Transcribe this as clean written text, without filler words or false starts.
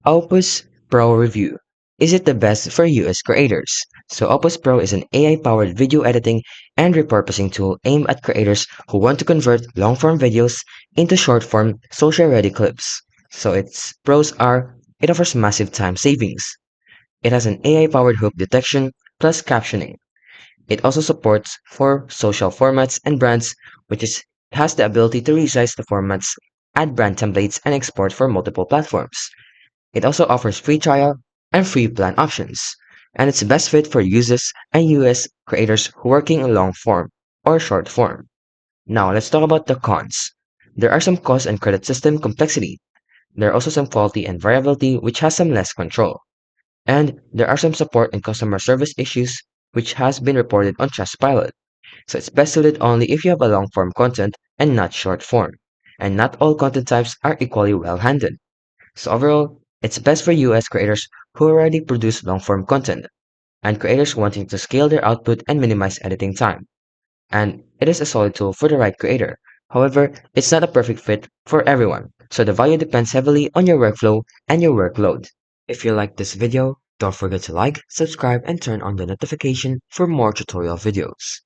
Opus Pro Review. Is it the best for US creators? So Opus Pro is an AI-powered video editing and repurposing tool aimed at creators who want to convert long-form videos into short-form, social-ready clips. So its pros are it offers massive time savings. It has an AI-powered hook detection plus captioning. It also supports for social formats and brands, which is has the ability to resize the formats, add brand templates, and export for multiple platforms. It also offers free trial and free plan options, and it's best fit for users and US creators who are working in long form or short form. Now let's talk about the cons. There are some cost and credit system complexity. There are also some faulty and variability which has some less control. And there are some support and customer service issues which has been reported on Trustpilot. So it's best suited only if you have a long form content and not short form. And not all content types are equally well handled. So overall, it's best for US creators who already produce long form content and creators wanting to scale their output and minimize editing time. And it is a solid tool for the right creator. However, it's not a perfect fit for everyone, so the value depends heavily on your workflow and your workload. If you like this video, don't forget to like, subscribe, and turn on the notification for more tutorial videos.